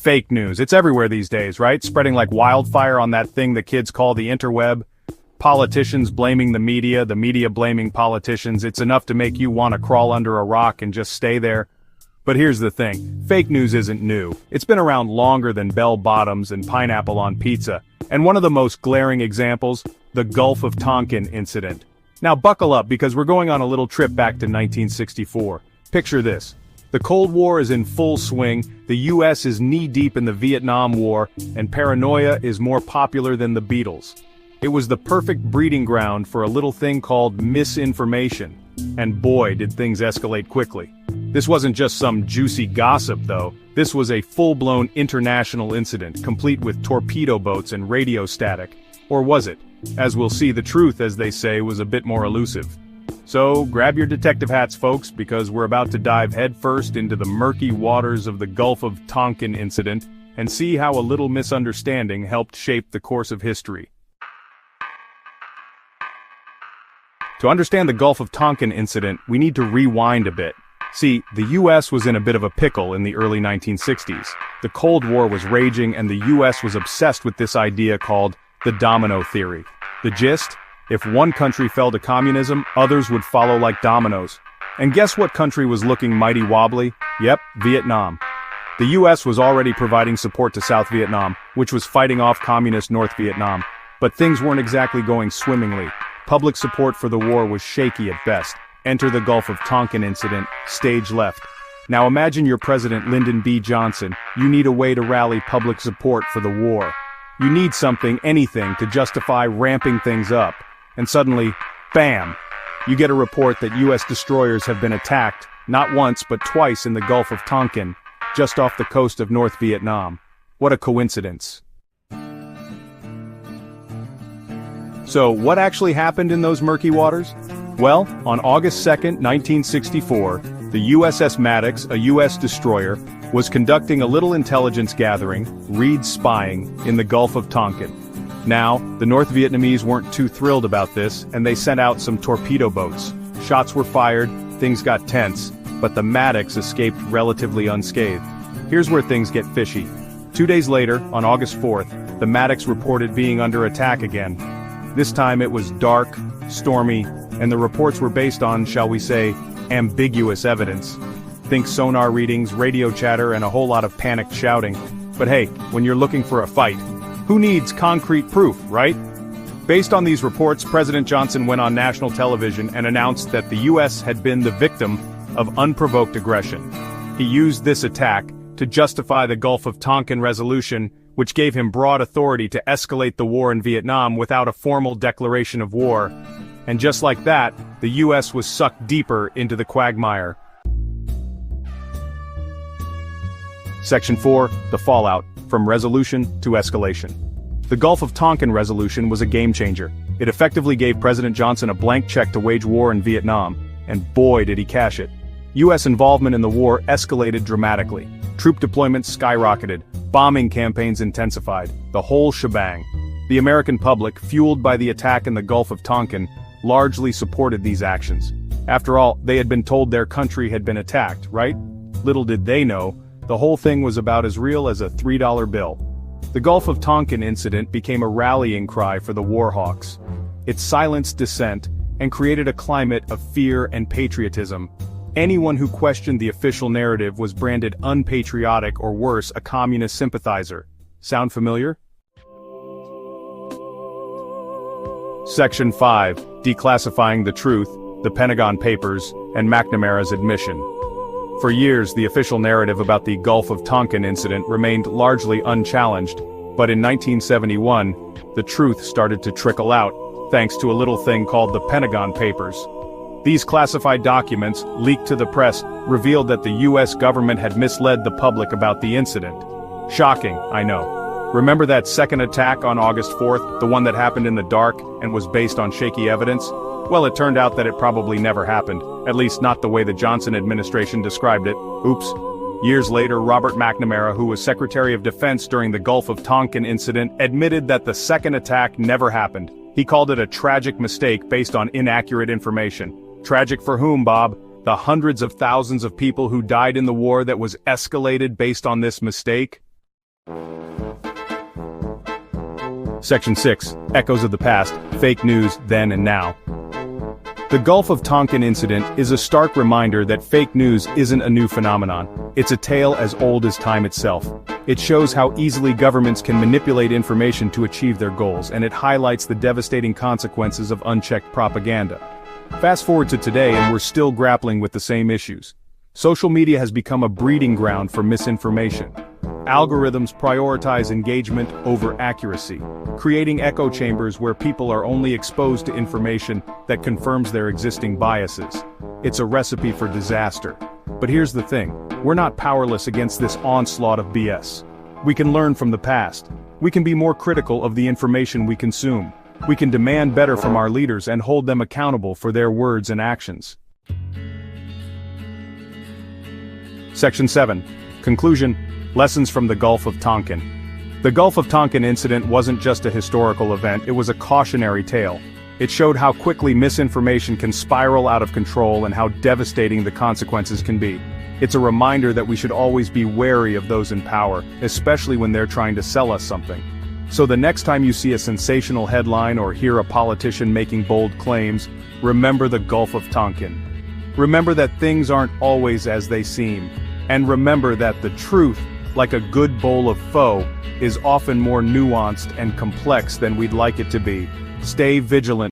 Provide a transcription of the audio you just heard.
Fake news. It's everywhere these days, right? Spreading like wildfire on that thing the kids call the interweb. Politicians blaming the media blaming politicians. It's enough to make you want to crawl under a rock and just stay there. But here's the thing, fake news isn't new. It's been around longer than bell bottoms and pineapple on pizza. And one of the most glaring examples, the Gulf of Tonkin incident. Now buckle up because we're going on a little trip back to 1964. Picture this. The Cold War is in full swing, the US is knee-deep in the Vietnam War, and paranoia is more popular than the Beatles. It was the perfect breeding ground for a little thing called misinformation. And boy, did things escalate quickly. This wasn't just some juicy gossip, though. This was a full-blown international incident, complete with torpedo boats and radio static. Or was it? As we'll see, the truth, as they say, was a bit more elusive. So, grab your detective hats, folks, because we're about to dive headfirst into the murky waters of the Gulf of Tonkin incident and see how a little misunderstanding helped shape the course of history. To understand the Gulf of Tonkin incident, we need to rewind a bit. See, the US was in a bit of a pickle in the early 1960s. The Cold War was raging and the US was obsessed with this idea called the domino theory. The gist? If one country fell to communism, others would follow like dominoes. And guess what country was looking mighty wobbly? Yep, Vietnam. The US was already providing support to South Vietnam, which was fighting off communist North Vietnam. But things weren't exactly going swimmingly. Public support for the war was shaky at best. Enter the Gulf of Tonkin incident, stage left. Now imagine you're President Lyndon B. Johnson. You need a way to rally public support for the war. You need something, anything, to justify ramping things up. And suddenly, bam! You get a report that US destroyers have been attacked, not once but twice in the Gulf of Tonkin, just off the coast of North Vietnam. What a coincidence. So, what actually happened in those murky waters? Well, on August 2nd, 1964, the USS Maddox, a US destroyer, was conducting a little intelligence gathering, read spying, in the Gulf of Tonkin. Now, the North Vietnamese weren't too thrilled about this, and they sent out some torpedo boats. Shots were fired, things got tense, but the Maddox escaped relatively unscathed. Here's where things get fishy. 2 days later, on August 4th, the Maddox reported being under attack again. This time it was dark, stormy, and the reports were based on, shall we say, ambiguous evidence. Think sonar readings, radio chatter, and a whole lot of panicked shouting. But hey, when you're looking for a fight, who needs concrete proof, right? Based on these reports, President Johnson went on national television and announced that the US had been the victim of unprovoked aggression. He used this attack to justify the Gulf of Tonkin resolution, which gave him broad authority to escalate the war in Vietnam without a formal declaration of war. And just like that, the US was sucked deeper into the quagmire. Section 4, the fallout, from resolution to escalation. The Gulf of Tonkin resolution was a game-changer. It effectively gave President Johnson a blank check to wage war in Vietnam, and boy did he cash it. US involvement in the war escalated dramatically. Troop deployments skyrocketed, bombing campaigns intensified, the whole shebang. The American public, fueled by the attack in the Gulf of Tonkin, largely supported these actions. After all, they had been told their country had been attacked, right? Little did they know, the whole thing was about as real as a $3 bill. The Gulf of Tonkin incident became a rallying cry for the war hawks. It silenced dissent and created a climate of fear and patriotism. Anyone who questioned the official narrative was branded unpatriotic or worse, a communist sympathizer. Sound familiar? Section 5, Declassifying the Truth, the Pentagon Papers, and McNamara's admission. For years, the official narrative about the Gulf of Tonkin incident remained largely unchallenged, but in 1971, the truth started to trickle out, thanks to a little thing called the Pentagon Papers. These classified documents, leaked to the press, revealed that the US government had misled the public about the incident. Shocking, I know. Remember that second attack on August 4th, the one that happened in the dark and was based on shaky evidence? Well, it turned out that it probably never happened, at least not the way the Johnson administration described it. Oops. Years later, Robert McNamara, who was Secretary of Defense during the Gulf of Tonkin incident, admitted that the second attack never happened. He called it a tragic mistake based on inaccurate information. Tragic for whom, Bob? The hundreds of thousands of people who died in the war that was escalated based on this mistake? Section 6. Echoes of the Past, Fake News, Then and Now. The Gulf of Tonkin incident is a stark reminder that fake news isn't a new phenomenon. It's a tale as old as time itself. It shows how easily governments can manipulate information to achieve their goals, and it highlights the devastating consequences of unchecked propaganda. Fast forward to today and we're still grappling with the same issues. Social media has become a breeding ground for misinformation. Algorithms prioritize engagement over accuracy, creating echo chambers where people are only exposed to information that confirms their existing biases. It's a recipe for disaster. But here's the thing, we're not powerless against this onslaught of BS. We can learn from the past. We can be more critical of the information we consume. We can demand better from our leaders and hold them accountable for their words and actions. Section 7. Conclusion. Lessons from the Gulf of Tonkin. The Gulf of Tonkin incident wasn't just a historical event, it was a cautionary tale. It showed how quickly misinformation can spiral out of control and how devastating the consequences can be. It's a reminder that we should always be wary of those in power, especially when they're trying to sell us something. So the next time you see a sensational headline or hear a politician making bold claims, remember the Gulf of Tonkin. Remember that things aren't always as they seem. And remember that the truth, like a good bowl of pho, is often more nuanced and complex than we'd like it to be. Stay vigilant.